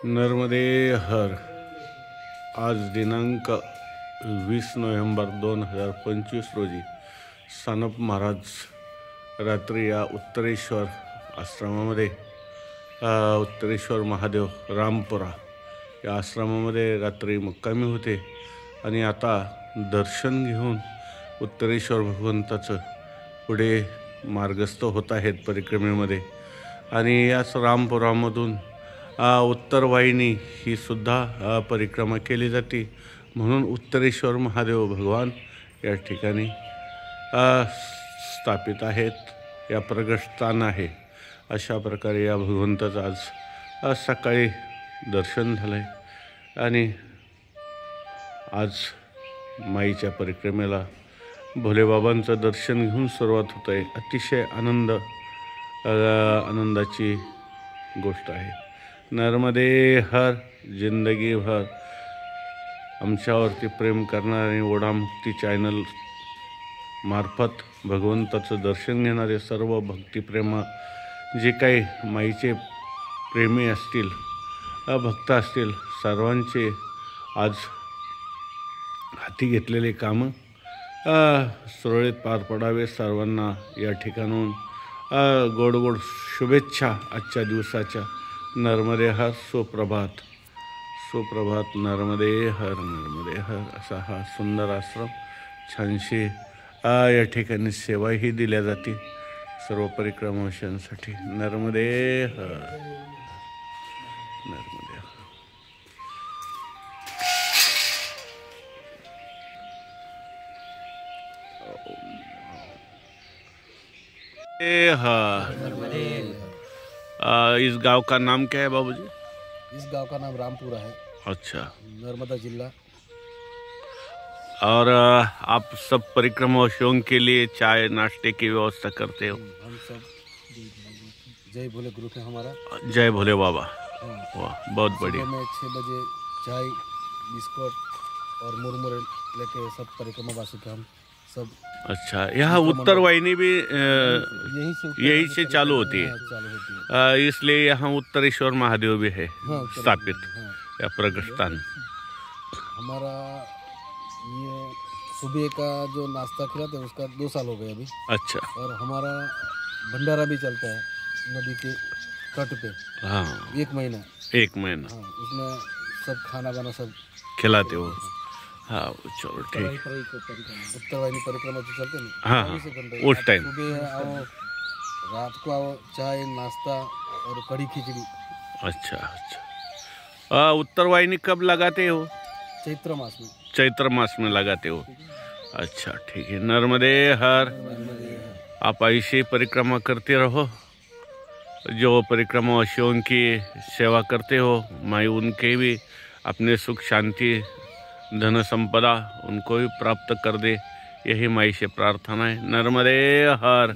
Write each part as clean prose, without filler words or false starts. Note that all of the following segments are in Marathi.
नर्मदे हर. आज दिनांक 20 नोव्हेंबर 2025 रोजी सानप महाराज रात्री या उत्तरेश्वर आश्रमामध्ये उत्तरेश्वर महादेव रामपुरा या आश्रमामध्ये रात्री मुक्कामी होते आणि आता दर्शन घेऊन उत्तरेश्वर भगवंताचं पुढे मार्गस्थ होत आहेत परिक्रमेमध्ये. आणि याच रामपुरामधून उत्तर वाहिनी ही सुद्धा परिक्रमा केली जाते. म्हणून उत्तरेश्वर महादेव भगवान या ठिकाणी स्थापित आहेत, या प्रगटस्थान आहे. अशा प्रकारे या भगवंताचं आज सकाळी दर्शन झालं आहे आणि आज माईच्या परिक्रमेला भोलेबाबांचं दर्शन घेऊन सुरुवात होत आहे. अतिशय आनंदाची गोष्ट आहे. नर्मदे हर जिंदगी भर. आमच्यावरती प्रेम करणारे ओढामुक्ती चॅनल मार्फत भगवंताचं दर्शन घेणारे सर्व भक्तिप्रेमा जे काही माईचे प्रेमी असतील, भक्त असतील, सर्वांचे आज हाती घेतलेले कामं सुरळीत पार पडावे. सर्वांना या ठिकाणून गोड गोड शुभेच्छा आजच्या दिवसाच्या. नर्मदे हर. सुप्रभात सुप्रभात. नर्मदे हर नर्मदे हर. असा हा सुंदर आश्रम. छानशी या ठिकाणी सेवाही दिल्या जाते सर्व परिक्रमावाशांसाठी. नर्मदे हर नर्मदे हर. इस गांव का नाम क्या है बाबूजी? इस गांव का नाम रामपुरा है. अच्छा. नर्मदा जिला. और आप सब परिक्रमावासियों के लिए चाय नाश्ते की व्यवस्था करते हो? हम सब जय भोले ग्रुप है हमारा. जय भोले बाबा. वाह, बहुत बढ़िया. में 6 बजे चाय बिस्कुट और मुरमुरे लेके सब परिक्रमावासी के हम सब. अच्छा. यहाँ उत्तर वाहिनी भी यही से चालू होती है. चालू होती है. इसलिए यहाँ उत्तरेश्वर महादेव भी है स्थापित. या प्रगट स्थान. हमारा ये सुबह का जो नाश्ता खिलाते हैं उसका 2 साल हो गए अभी. अच्छा. और हमारा भंडारा भी चलता है नदी के तट पे. हाँ. 1 महीना. 1 महीना. हाँ, उसमें सब खाना वाना सब खिलाते हो. हाँ चलो ठीक. उत्तर वाहिनी परिक्रमा जो चलते हैं. हाँ उस टाइम. सुबह आओ, रात को आओ, चाय नाश्ता और कड़ी खिचड़ी. अच्छा अच्छा. उत्तर वाहिनी कब लगाते हो? चैत्र मास में. चैत्र मास में लगाते हो. अच्छा ठीक है. नर्मदे हर. आप ऐसे परिक्रमा करते रहो. जो परिक्रमावासियों की सेवा करते हो, माई उनके भी अपने सुख शांति धन संपदा उनको भी प्राप्त कर दे, यही माई से प्रार्थना है. नर्मदे हर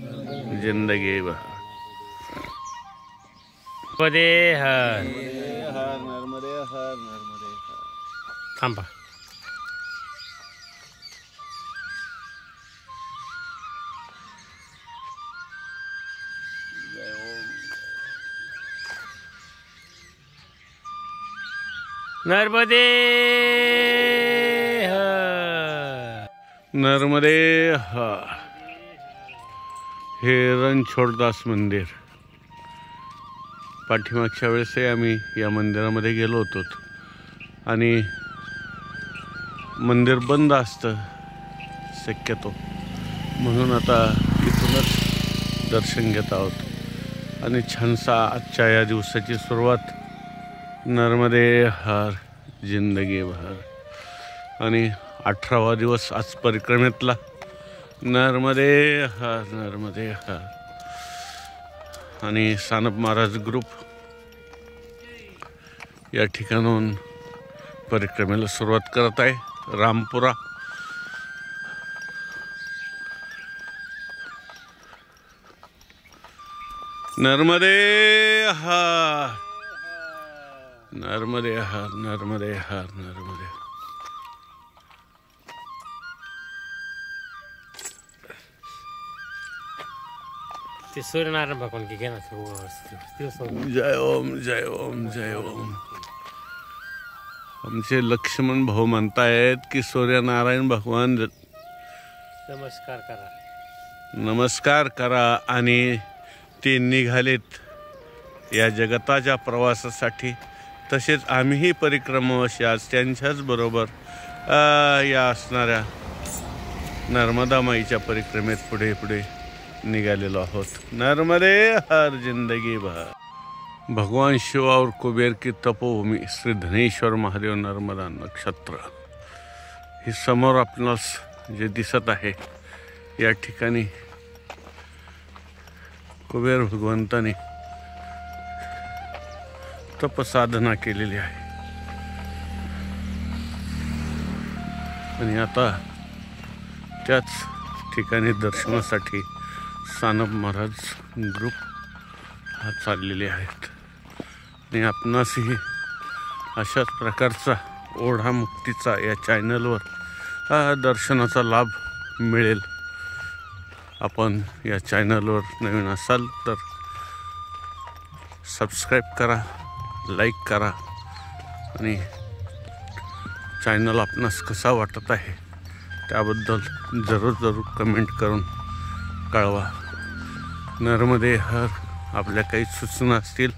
जिंदगी भर. नर्मदे हर. नर्मदे हर नर्मदे हर. थांबा. नर्मदे हर. नर्मदे हर. हे रणछोडदास मंदिर. पाठीमागच्या वेळेसही आम्ही या मंदिरामध्ये गेलो होतो आणि मंदिर बंद असतं शक्यतो, म्हणून आता इथूनच दर्शन घेत आहोत. आणि छानसा आजच्या या दिवसाची सुरुवात. नर्मदे हर जिंदगी भर. आणि 18वा दिवस आज परिक्रमेतला. नर्मदे हर नर्मदे हर. आणि सानप महाराज ग्रुप या ठिकाणून परिक्रमेला सुरुवात करत आहे. रामपुरा. नर्मदे हर नर्मदे हर नर्मदे हर नर्मदे. ते सूर्यनारायण भगवान की घेना. जय ओम जय ओम जय ओम. आमचे लक्ष्मण भाऊ म्हणतायत की सूर्यनारायण भगवान नमस्कार करा. नमस्कार करा आणि ते निघालेत या जगताच्या प्रवासासाठी. तसेच आम्हीही परिक्रमावशी आज त्यांच्याच बरोबर या असणाऱ्या नर्मदा माईच्या परिक्रमेत पुढे पुढे निघालेलो आहोत. नर्मदे हर जिंदगी भर. भगवान शिव और कुबेर की तपोभूमी श्री धनेश्वर महादेव नर्मदा नक्षत्र हे समोर आपणास जे दिसत आहे, या ठिकाणी कुबेर भगवंताने तपसाधना केलेली आहे. आणि आता त्याच ठिकाणी दर्शनासाठी सानप महाराज ग्रुप हा चाललेले आहेत. आणि आपणासही अशाच प्रकारचा ओढा मुक्तीचा या चॅनलवर दर्शनाचा लाभ मिळेल. आपण या चॅनलवर नवीन असाल तर सबस्क्राईब करा, लाईक करा आणि चॅनल आपणास कसा वाटत आहे त्याबद्दल जरूर कमेंट करून कळवा. नर्मदे हर. आपल्या काही सूचना असतील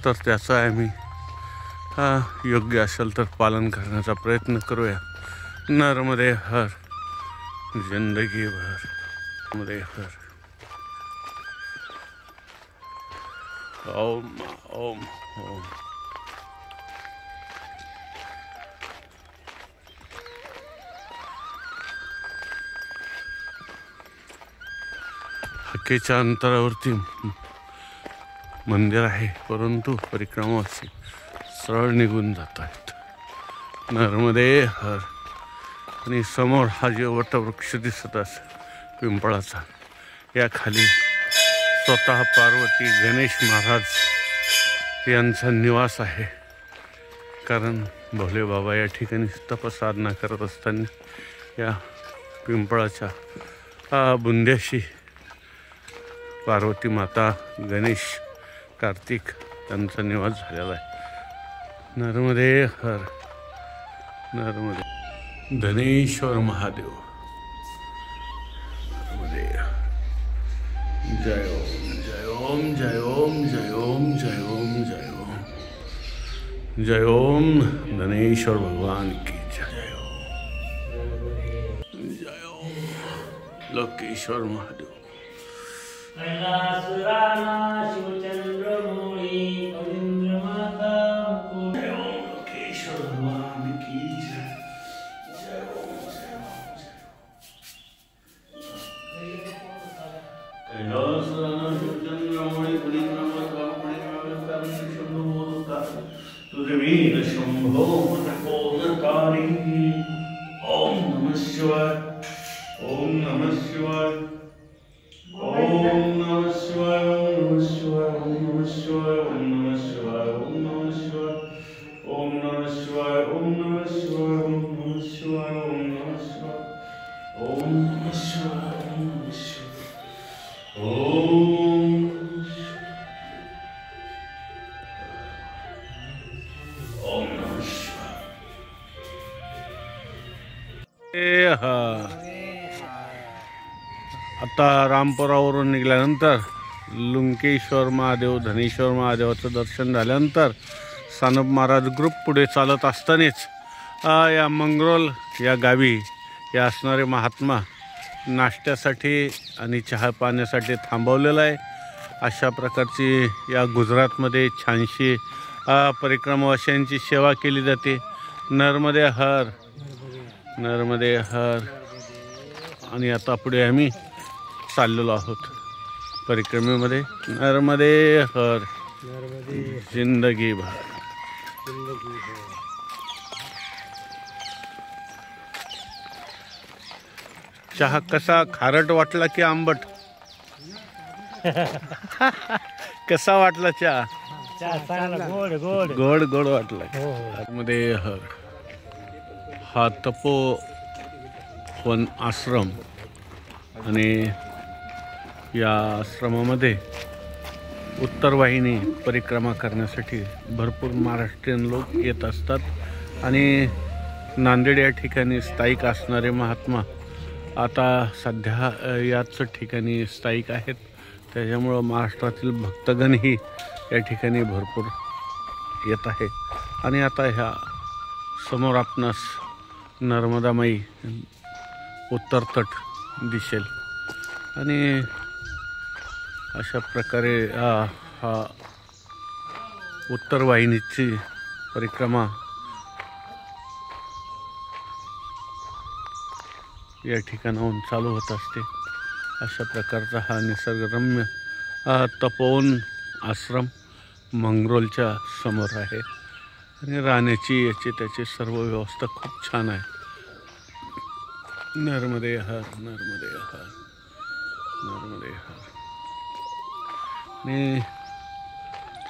तर त्याचा आम्ही योग्य असेल तर पालन करण्याचा प्रयत्न करूया. नर्मदे हर जिंदगी भर. नर्मदे हर. ओम ओम ओम. हाकेच्या अंतरावरती मंदिर आहे, परंतु परिक्रमावासी सरळ निघून जात आहेत. नर्मदे हर. आणि समोर हा जे वटवृक्ष दिसत असेल पिंपळाचा, या खाली स्वतः पार्वती गणेश महाराज यांचा निवास आहे. कारण भोले बाबा या ठिकाणी तपसाधना करत असताना या पिंपळाच्या बुंद्याशी पार्वती माता, गणेश, कार्तिक यांचा निवास झालेला आहे. नर्मदे हर. नर्मदे. धनेश्वर महादेव. नर्मदे. जय ओम जय ओम जय ओम जय ओम जय ओम जय ओम जय ओम. धनेश्वर भगवान की जय ओम. जय ओम लोकेश्वर महादेव. कैलासराना शिवचंद्रमौळी कवींद्र माता मुकुट. जय ओम लोकेश्वर भगवान की जय. जय ओम जय ओम जय ओम. कैलासराना शिवचंद्रमौळी कवींद्र माता मुकुट. शंभो मोदका तुझे वीर शंभो मोदकारी. ओम नमः शिवाय. ओम नमः शिवाय. ओम नमः शिवाय. ओम नमः शिवाय. ओम नमः शिवाय. ओम नमः शिवाय. ओम नमः शिवाय. ओम नमः शिवाय. ओम नमः शिवाय. ओम नमः शिवाय. ओम नमः शिवाय. ओम नमः शिवाय. ओम नमः शिवाय. ओम ओम नमः शिवाय. आता रामपुरावरून निघाल्यानंतर लुंकेश्वर महादेव, धनेश्वर महादेवाचं दर्शन झाल्यानंतर सानप महाराज ग्रुप पुढे चालत असतानाच या मंगरोल या गावी या असणारे महात्मा नाश्त्यासाठी आणि चहा पाण्यासाठी थांबवलेला आहे. अशा प्रकारची या गुजरातमध्ये छानशी परिक्रमावासियांची सेवा केली जाते. नर्मदे हर. नर्मदे हर. आणि आता पुढे आम्ही चाललेलो आहोत परिक्रमेमध्ये. नर्मदे हर जिंदगी भर. चहा कसा, खारट वाटला की आंबट? कसा वाटला चहा? गोड गोड गोड गोड वाटला. नर्मदे हर. हा तपोवन आश्रम आणि या आश्रमामध्ये उत्तर वाहिनी परिक्रमा करण्यासाठी भरपूर महाराष्ट्रीयन लोक येत असतात आणि नांदेड या ठिकाणी स्थायिक असणारे महात्मा आता सध्या याच ठिकाणी स्थायिक आहेत. त्याच्यामुळं महाराष्ट्रातील भक्तगणही या ठिकाणी भरपूर येत आहे. आणि आता ह्या समोर आपणास नर्मदामाई उत्तर तट दिसेल आणि अशा प्रकारे हा उत्तर वाहिनीची परिक्रमा या ठिकाणाहून चालू होत असते. अशा प्रकारचा हा निसर्गरम्य तपोवन आश्रम मंगरोलच्या समोर आहे आणि राहण्याची याची त्याची सर्व व्यवस्था खूप छान आहे. नर्मदे हर नर्मदे हर नर्मदे हर. आणि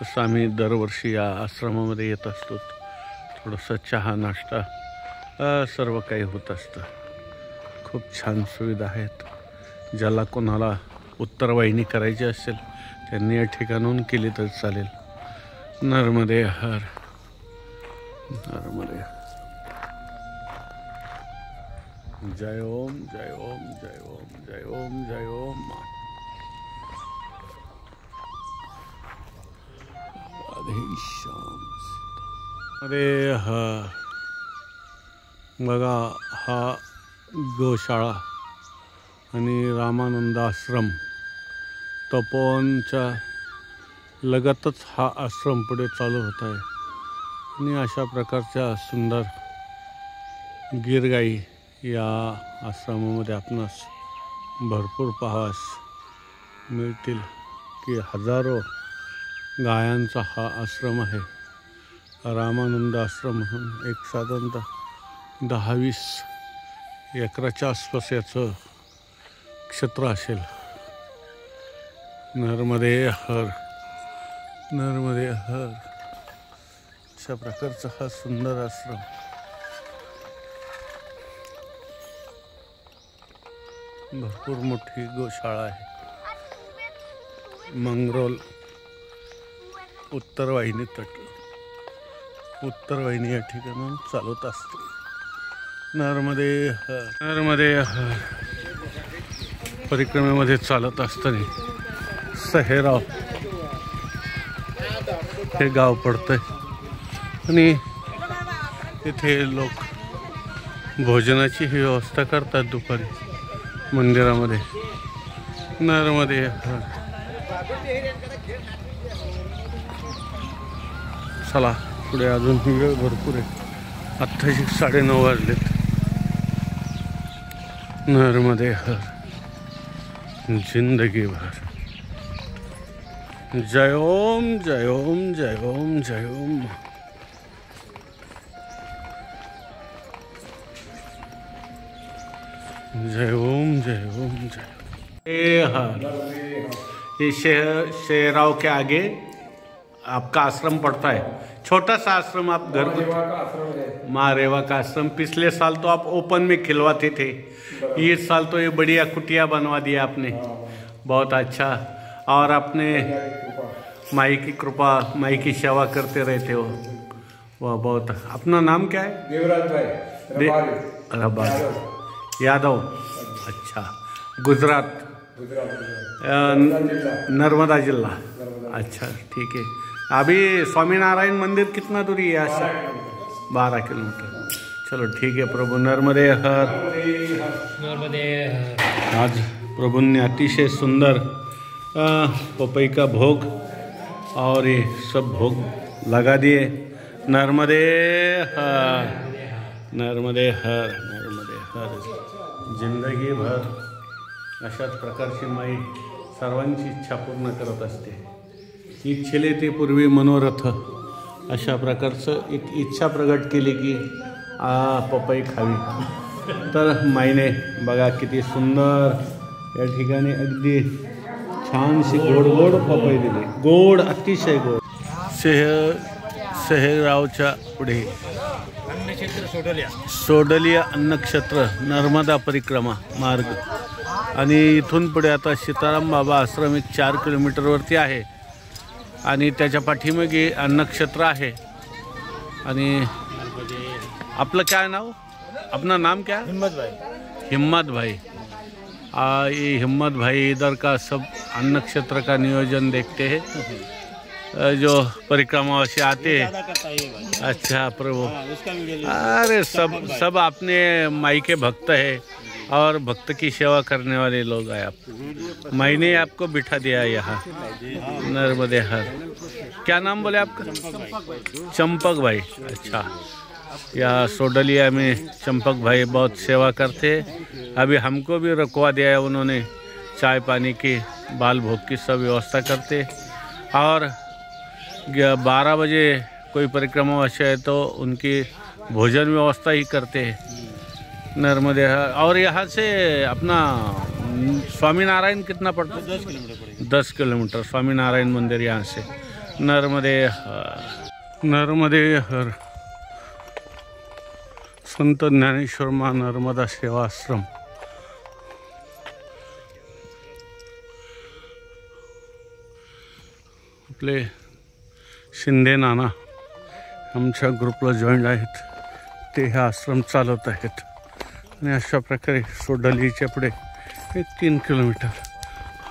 तसं आम्ही दरवर्षी या आश्रमामध्ये येत असतो. थोडंसं चहा नाश्ता सर्व काही होत असतं. खूप छान सुविधा आहेत. ज्याला कोणाला उत्तर वाहिनी करायची असेल त्यांनी या ठिकाणाहून केली तर चालेल. नर्मदे हर नर्मदे. जय ओम जय ओम जय ओम जय ओम जय ओम. अरे हर. बघा हा गोशाळा आणि रामानंद आश्रम तपोवनच्या लगतच हा आश्रम पुढे चालू होत आहे. आणि अशा प्रकारच्या सुंदर गिरगाई या आश्रमामध्ये आपणास भरपूर पाहावयास मिळतील की हजारो गायांचा हा आश्रम आहे. रामानंद आश्रम म्हणून एक साधारणतः 10-20 एकराच्या आसपास याचं क्षेत्र असेल. नर्मदे हर नर्मदे हर. अशा प्रकारचा हा सुंदर आश्रम. भरपूर मोठी गोशाळा आहे. मंगरोल उत्तर वाहिनी तट उत्तर वाहिनी या ठिकाणाहून चालवत असते. नर्मदे हर नर्मदे हर. परिक्रमेमध्ये चालत असताना सहेराव हे गाव पडतंय आणि तिथे लोक भोजनाची ही व्यवस्था करतात दुपारी मंदिरामध्ये. नर्मदे हर. चला पुढे अजून वेळ भरपूर आहे. आत्ताशी 9:30 वाजलेत. नर्मदे हर जिंदगी भर. जय ओम जय ओम जय ओम जय ओम. जय ओम जय ओम जय हर. ये शेराव के आगे आपका आश्रम पड़ता है. छोटा सा आश्रम आप घर माँ रेवा का आश्रम. पिछले साल तो आप ओपन में खिलवाते थे. इस साल तो ये बढ़िया कुटिया बनवा दिया आपने. बहुत अच्छा. और आपने माई की कृपा माई की सेवा करते रहते हो. वह बहुत. अपना नाम क्या है? देवराज भाई रबारी यादव. अच्छा. गुजरात नर्मदा जिला. अच्छा ठीक है. अभी स्वामीनारायण मंदिर कितना दूरी है यहाँ से? 12 किलोमीटर. चलो ठीक है. प्रभु नर्मदे हर नर्मदे हर. आज प्रभु ने अतिशय सुंदर पपई का भोग और ये सब भोग लगा दिए. नर्मदे हर नर्मदे हर नर्मदे हर. जिंदगी भर अशाच प्रकारची माई सर्वांची इच्छा पूर्ण करत असते. इच्छेले ते पूर्वी मनोरथ. अशा प्रकारचं एक इच्छा प्रगट केली की पपई खावी. तर माईने बघा किती सुंदर या ठिकाणी अगदी छानशी गोड गोड पपई दिली. गोड अतिशय गोड. सेहरावच्या पुढे सोडलिया अन्नक्षेत्र नर्मदा परिक्रमा मार्ग. आणि इथून पुढे आता सीताराम बाबा आश्रम एक 4 किलोमीटरवरती आहे आणि त्याच्या पाठीमागे अन्नक्षेत्र आहे. आणि आपलं काय नाव, अपना नाम क्या है? हिम्मत भाई। हिम्मत भाई। ये हिम्मत भाई इधर का सब अन्न क्षेत्र का नियोजन देखते हैं। जो परिक्रमा से आते हैं। अच्छा प्रभु, अरे सब अपने माई के भक्त है और भक्त की सेवा करने वाले लोग हैं आप। मैंने आपको बिठा दिया यहाँ नर्मदे हर। क्या नाम बोले आपका? चंपक भाई। अच्छा, यहाँ सोडलिया में चंपक भाई बहुत सेवा करते हैं। अभी हमको भी रुकवा दिया है उन्होंने, चाय पानी की, बाल भोग की सब व्यवस्था करते। और 12 बजे कोई परिक्रमा वैसे है तो उनकी भोजन व्यवस्था ही करते हैं नर्मदे। और यहाँ से अपना स्वामीनारायण कितना पड़ता है? 10 किलोमीटर पड़ेगा। 10 किलोमीटर स्वामीनारायण मंदिर यहाँ से नर्मदे हर। संत ज्ञानेश्वर माँ नर्मदा सेवा आश्रम। आपले शिंदे नाना आमच्या ग्रुपला जॉईंट आहेत, ते हे आश्रम चालवत आहेत। आणि अशा प्रकारे सोडलीच्या पुढे 3 किलोमीटर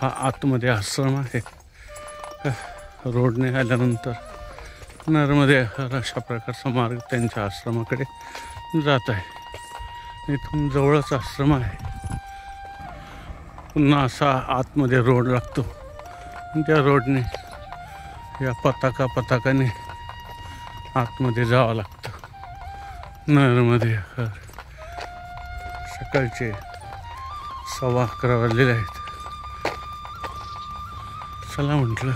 हा आतमध्ये आश्रम आहे। रोडने आल्यानंतर नर्मदे हर अशा प्रकारचा मार्ग त्यांच्या आश्रमाकडे जात आहे। इथून जवळच आश्रम आहे। पुन्हा असा आतमध्ये रोड लागतो, त्या रोडने या पताकाने आतमध्ये जावं लागतं नर्मदे हर। सकाळचे 11:15 वाजलेले आहेत। चला म्हटलं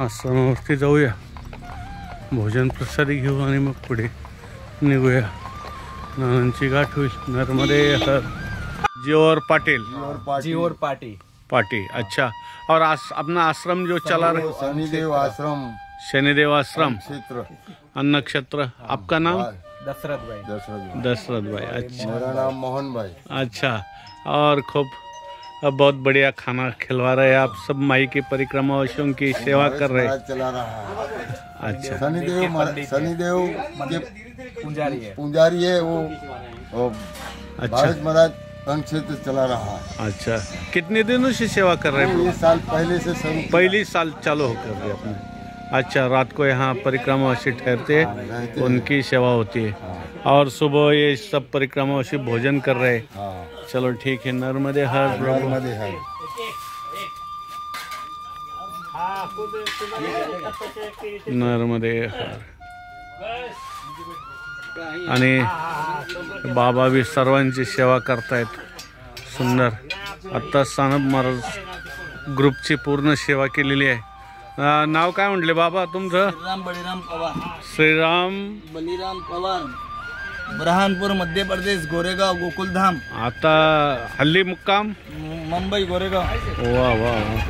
आश्रमावरती जाऊया, भोजन प्रसादी घेऊ आणि मग पुढे निघूया। नानांची गाठ होईल। नर्मदे हर। जियोर पाटिल। जीवर पार्टी। पाटी। अच्छा, और अपना आश्रम जो चला रहे? शनिदेव आश्रम शनिदेव आश्रम क्षेत्र अन्न क्षेत्र। आपका नाम? दशरथ भाई। दशरथ भाई। अच्छा, मेरा नाम मोहन भाई। अच्छा। और खूब बहुत बढ़िया खाना खिलवा रहे हैं आप सब। माई की परिक्रमावासियों की सेवा कर रहे हैं। चला रहा है। अच्छा, शनिदेव के पुजारी है वो अच्छा, भारत महाराज अंग क्षेत्र चला रहा है। अच्छा। कितने दिनों से सेवा कर रहे हैं? ये साल पहले से शुरू। पहली साल चालू होकर रहे अपने। अच्छा, रात को यहाँ परिक्रमावासी ठहरते हैं, उनकी सेवा होती है। और सुबह ये सब परिक्रमावासी भोजन कर रहे हैं। हाँ, चलो ठीक है। नर्मदे हर। नर्मदे हर। नर्मदे हर। आणि बाबा बी सर्वांची सेवा करतायत। सुंदर। आत्ता सानप महाराज ग्रुपची पूर्ण सेवा केलेली आहे। नाव काय म्हटले बाबा तुमचं? श्रीराम बळीराम पवार। श्रीराम बलिराम पवार, बुरहानपूर मध्य प्रदेश, गोरेगाव गोकुलधाम। आता हल्ली मुक्काम मुंबई गोरेगाव। वा वा वा।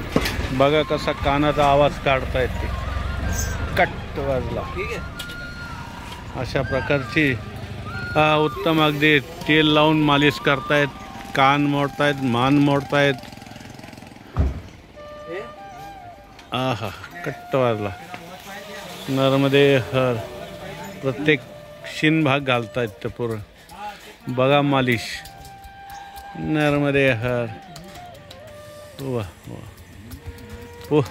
बघा कसा कानाचा आवाज काढतायत ते, कट वाजला। अशा प्रकारची उत्तम अगदी तेल लावून मालिश करतायत, कान मोडतायत, मान मोडतायत। आहा, कट्ट वाजला। नर्मदे हर। प्रत्येक शिन भाग घालतायत ते पूर्ण। बघा मालिश। नर्मदे हर। वाह वाह,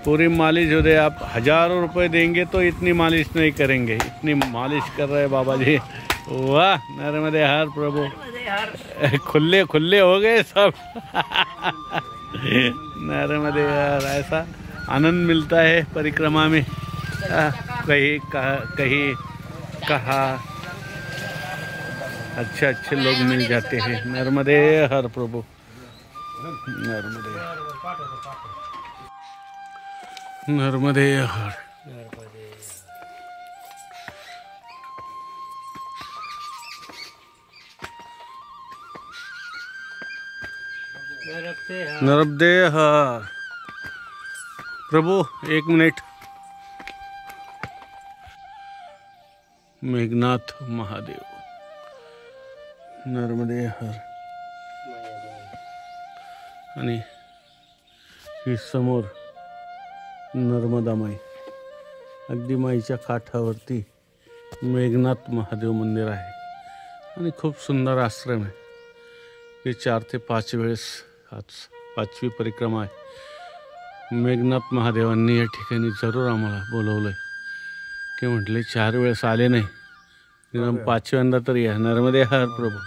पूरी मालिश हो रही। आप हजारों रुपए देंगे तो इतनी मालिश नहीं करेंगे, इतनी मालिश कर रहे बाबा जी। वाह, नर्मदे हर प्रभु। खुले खुले हो गए सब। नर्मदे हर। ऐसा आनंद मिलता है परिक्रमा में। कहीं कहा अच्छे अच्छे लोग मिल जाते हैं। नर्मदे हर प्रभु। नर्मदे नर्मदे हर। नर्मदे हर प्रभु। 1 मिनट। मेघनाथ महादेव। नर्मदे हर। आणि ही समोर नर्मदा माई, अगदी माईच्या काठावरती मेघनाथ महादेव मंदिर आहे आणि खूप सुंदर आश्रम आहे. हे 4 ते 5 वेळेस आज 5वी परिक्रमा आहे. मेघनाथ महादेवांनी या ठिकाणी जरूर आम्हाला बोलवलं आहे की म्हटले 4 वेळेस आले नाही, निदान 5व्यांदा तरी या. नर्मदे हर प्रभु.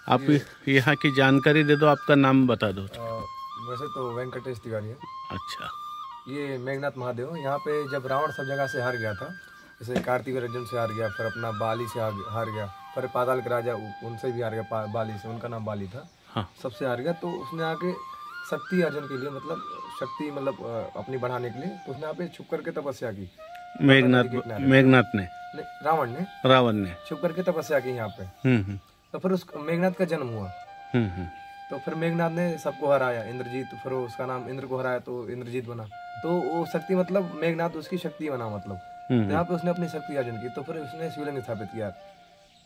आप यहाँ की जानकारी दे दो, आपका नाम बता दो. वैसे तो वेंकटेश तिवारी है. अच्छा. ये मेघनाथ महादेव यहाँ पे जब रावण सब जगह से हार गया था, जैसे कार्तिक अर्जुन से हार गया, फिर अपना बाली से हार गया, फिर पाताल के राजा उनसे भी हार गया, बाली से, उनका नाम बाली था. हाँ. सबसे हार गया तो उसने आके शक्ति अर्जन के लिए, मतलब शक्ति मतलब अपनी बढ़ाने के लिए, तो उसने यहाँ पे छुप करके तपस्या की. मेघनाथ ने रावण ने छुप करके तपस्या की यहाँ पे. तो फिर उस मेघनाथ का जन्म हुआ. तो फिर मेघनाथ ने सबको हराया, इंद्रजीत, फिर उसका नाम इंद्र को हराया तो इंद्रजीत बना. तो वो शक्ति मतलब मेघनाथ उसकी शक्ति बना, मतलब तो यहाँ पे उसने अपनी शक्ति अर्जन की. तो फिर उसने शिवलिंग स्थापित किया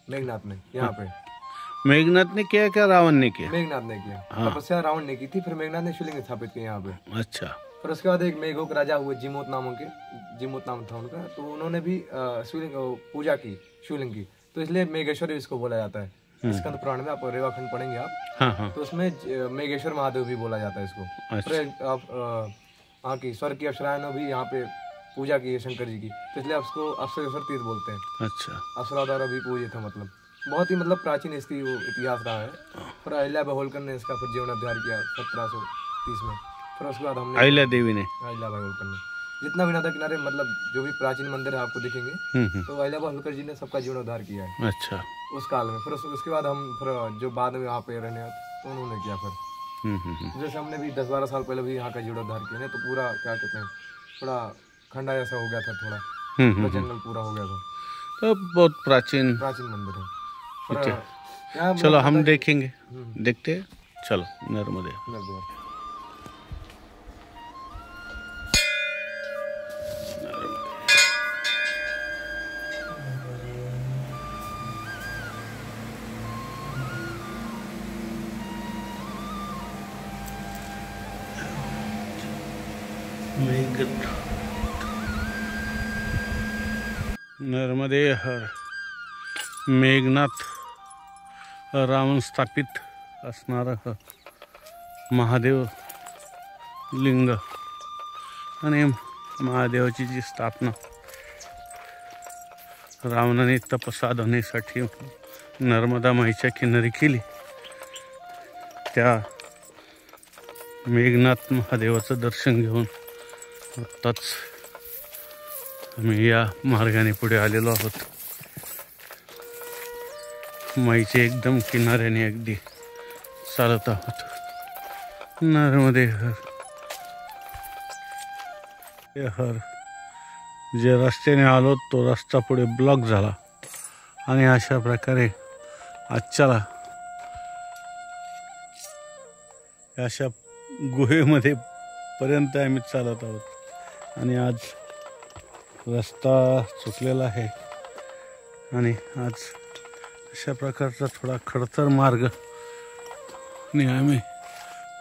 मेघनाथ ने यहाँ पे. मेघनाथ ने किया क्या रावण ने किया? मेघनाथ ने किया. तपस्या रावण ने की थी, फिर मेघनाथ ने शिवलिंग स्थापित किया यहाँ पे. अच्छा. फिर उसके बाद एक मेघोक राजा हुए, जिमोत नाम था उनका. तो उन्होंने भी शिवलिंग पूजा की, शिवलिंग की. तो इसलिए मेघेश्वर इसको बोला जाता है. स्कंद पुराण में आप रेवाखंड पढ़ेंगे आप. हाँ. तो उसमें मेघेश्वर महादेव भी बोला जाता है इसको. फिर आप वहाँ की स्वर्ग की अप्सराएं ने भी यहाँ पे पूजा की है शंकर जी की, तो इसलिए आपको अप्सरेश्वर तीर्थ बोलते हैं. अच्छा. अप्सरा द्वारा भी पूजे थे, मतलब बहुत ही मतलब प्राचीन इसकी वो इतिहास रहा है. फिर अहिल्या होलकर ने इसका फिर जीर्णोद्धार किया 1730 में. फिर उसके बाद हमने अहिल्या देवी ने, अहिल्या होलकर ने जितना भी नदी किनारे मतलब जो भी प्राचीन मंदिर है आपको दिखेंगे, तो अहिल्या होलकर जी ने सबका जीर्णोद्धार किया है. अच्छा. उस काल में. फिर उसके बाद हम फिर जो बाद में यहाँ पे रहने आए तो उन्होंने किया. फिर जैसे हमने भी 10-12 साल पहले भी यहाँ का जीर्णोद्धार किया है, तो पूरा क्या कहते हैं, थोड़ा खंडा जैसा हो गया था, थोड़ा जंगल पूरा हो गया था. तो बहुत प्राचीन मंदिर है. चलो हम देखेंगे, देखते हैं. चलो नर्मदे. नर्मदे हर. मेघनाथ रावण स्थापित असणारं महादेव लिंग आणि महादेवाची जी स्थापना रावणाने तपसाधनेसाठी नर्मदा माईच्या किनारी केली, त्या मेघनाथ महादेवाचं दर्शन घेऊन आत्ताच आम्ही या मार्गाने पुढे आलेलो आहोत. माईच्या एकदम किनाऱ्याने अगदी चालत आहोत. नर्मदे हर. जे रस्त्याने आलो तो रस्ता पुढे ब्लॉक झाला आणि अशा प्रकारे आजच्याला अशा गुहेमध्ये पर्यंत आम्ही चालत आहोत. आणि आज रस्ता चुकलेला आहे आणि आज अशा प्रकारचा थोडा खडतर मार्ग आणि आम्ही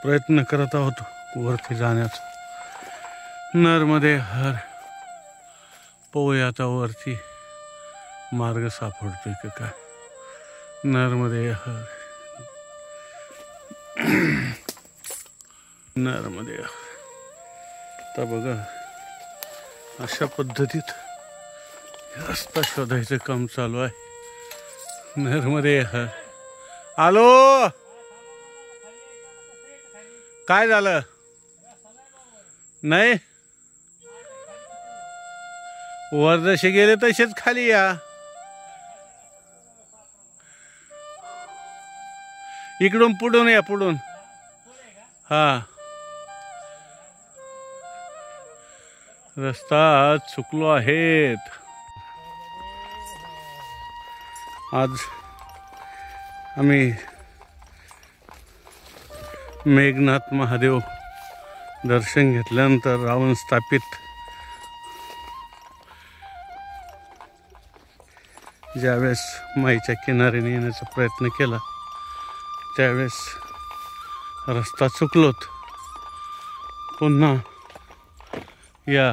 प्रयत्न करत आहोत वरती जाण्याचा. नर्मदे हर. पोहूया आता वरती मार्ग सापडतोय का काय. नर्मदे हर. नर्मदे हर. आता बघा अशा पद्धतीत रस्ता शोधायचं काम चालू आहे. नर्मदे हर. आलो. काय झालं नाही, वर जसे गेले तसेच खाली या. इकडून पुढून या, पुढून. हा रस्ता चुकलो आहेत. आज आम्ही मेघनाथ महादेव दर्शन घेतल्यानंतर रावण स्थापित ज्यावेळेस माईच्या किनाऱ्याने येण्याचा प्रयत्न केला त्यावेळेस रस्ता चुकलोत. पुन्हा या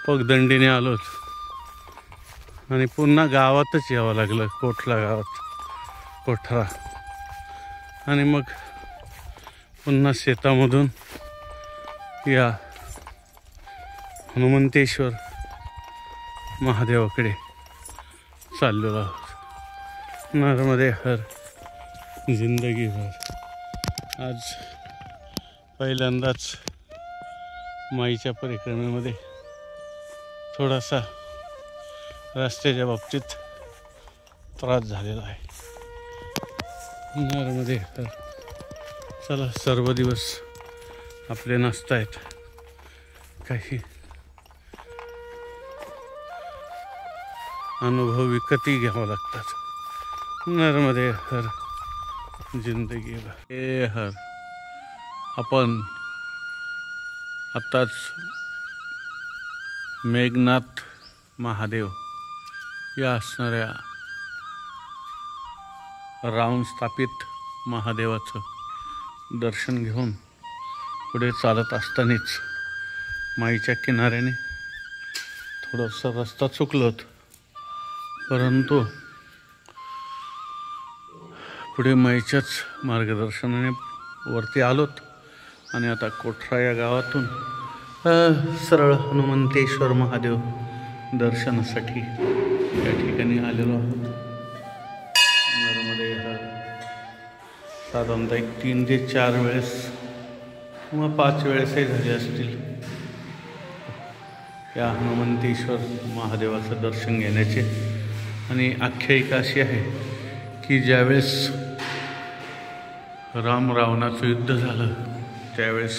पगदंडीने आलोत आणि पुन्हा गावातच यावं लागलं, कोठला गावात, कोठरा. आणि मग पुन्हा शेतामधून या हनुमंतेश्वर महादेवाकडे चाललेलो आहोत. नर्मदे हर जिंदगी भर. आज पहिल्यांदाच माईच्या परिक्रमेमध्ये थोडासा रस्त्याच्या बाबतीत त्रास झालेला आहे. नर्मदे हर. चला, सर्व दिवस आपले नसतायत, काही अनुभव विकतही घ्यावं लागतात. नर्मदे हर जिंदगी भर. हर. आपण आत्ताच मेघनाथ महादेव या असणाऱ्या रावण स्थापित महादेवाचं दर्शन घेऊन पुढे चालत असतानाच माईच्या किनाऱ्याने थोडंसं रस्ता चुकलो होतो, परंतु पुढे माईच्याच मार्गदर्शनाने वरती आलोत. आणि आता कोठरा या गावातून सरळ हनुमंतेश्वर महादेव दर्शनासाठी या ठिकाणी आलेलो आहोत. नर्मदे हर. साधारणतः 3 ते 4 वेळेस किंवा 5 वेळेसही झाले असतील या हनुमंतेश्वर महादेवाचं दर्शन घेण्याचे. आणि आख्यायिका अशी आहे की ज्यावेळेस रावणाचं युद्ध झालं त्यावेळेस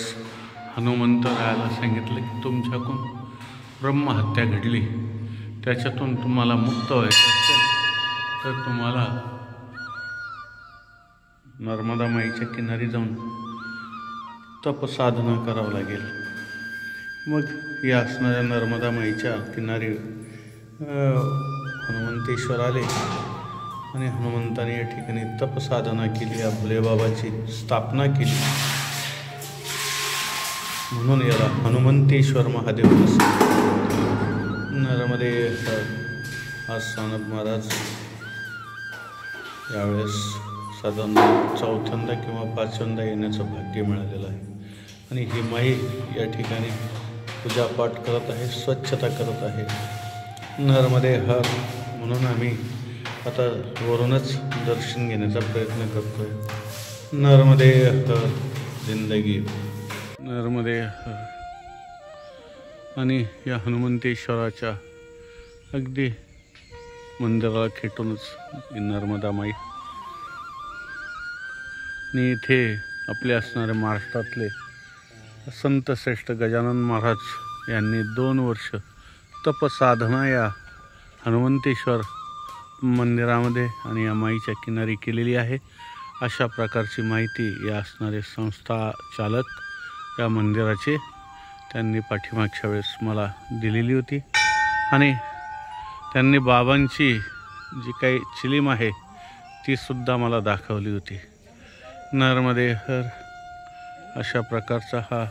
हनुमंतरायाला सांगितलं की तुमच्याकडून ब्रह्महत्या घडली, त्याच्यातून तुम्हाला मुक्त व्हायचं असेल तर तुम्हाला नर्मदा माईच्या किनारी जाऊन तपसाधना करावं लागेल. मग या असणाऱ्या नर्मदा माईच्या किनारी हनुमंतेश्वर आले आणि हनुमंताने या ठिकाणी तपसाधना केली, या भोलेबाबाची स्थापना केली. म्हणून याला हनुमंतेश्वर महादेव असं. नर्मदे आज सानप महाराज यावेळेस साधारण 4थ्यांदा किंवा 5व्यांदा येण्याचं भाग्य मिळालेलं आहे. आणि ही माई या ठिकाणी पूजापाठ करत आहे, स्वच्छता करत आहे. नर्मदे हर. म्हणून आम्ही आता वरूनच दर्शन घेण्याचा प्रयत्न करतोय. नर्मदे हर जिंदगी. नर्मदे हर. आणि या हनुमंतेश्वराच्या अगदी मंदिराला खेटूनच नर्मदा माई. आणि इथे आपले असणारे महाराष्ट्रातले संत श्रेष्ठ गजानन महाराज यांनी 2 वर्ष तपसाधना या हनुमंतेश्वर मंदिरामध्ये आणि या माईच्या किनारी केलेली आहे. अशा प्रकारची माहिती या असणारे संस्था चालक या मंदिराचे त्यांनी पाठीमागच्या वेळेस मला दिलेली होती. आणि त्यांनी बाबांची जी काही चिलीम आहे तीसुद्धा मला दाखवली होती. नर्मदे हर. अशा प्रकारचा हा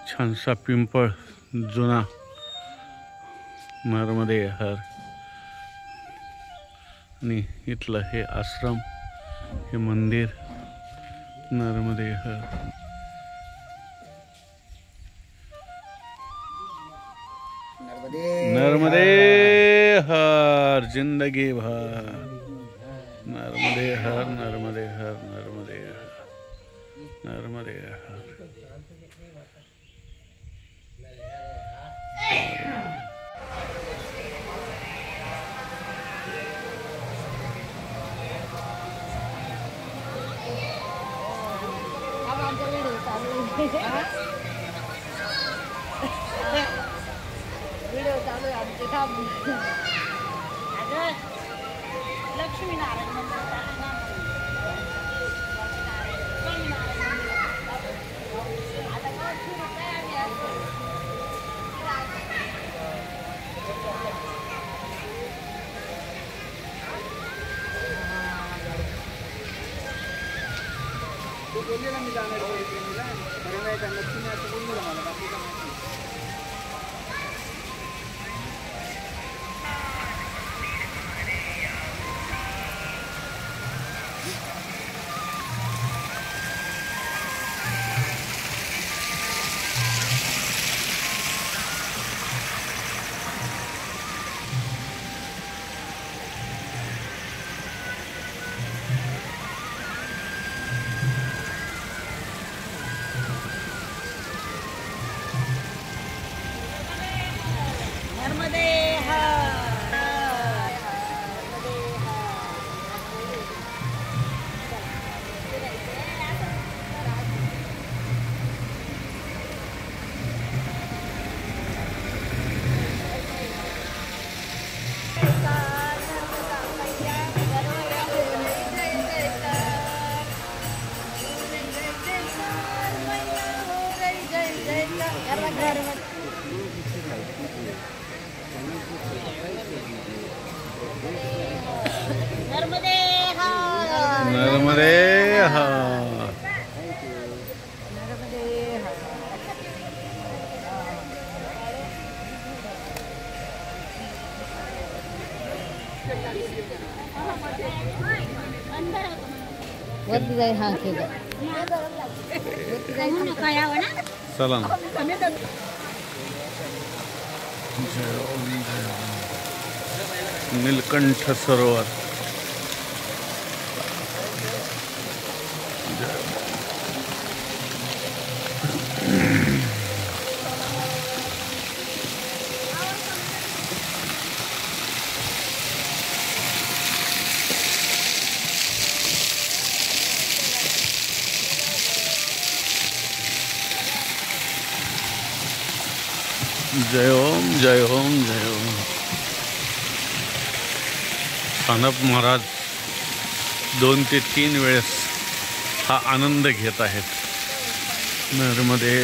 छानसा पिंपळ जुना. नर्मदे हर. आणि इथलं हे आश्रम, हे मंदिर. नर्मदे हर. नर्मदे हर जिंदगी भर. नर्मदे हर. नर्मदे हर. नर्मदे हर. नर्मदे हर. व्हिडिओ चालू आहे आमचे. थांब. लक्ष्मीनारायण मंदिर बोलले ना मी जाणार खरं नाही का, नक्की नाही असं बोललो मला बाकी काय माहिती. नर्मदे हर. नर्मदे हर. वरती जाय हा केलं. वरती जाय काय यावं ना. चला ना. नीलकंठ सरोवर. जय ओम जय ओम जय ओम. सानप महाराज 2 ते 3 वेळेस हा आनंद घेत आहेत. नर्मदे.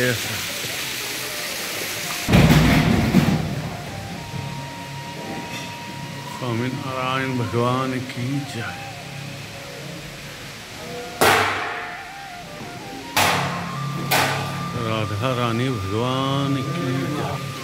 स्वामीनारायण भगवान की जय. राधा रानी भगवान की जय.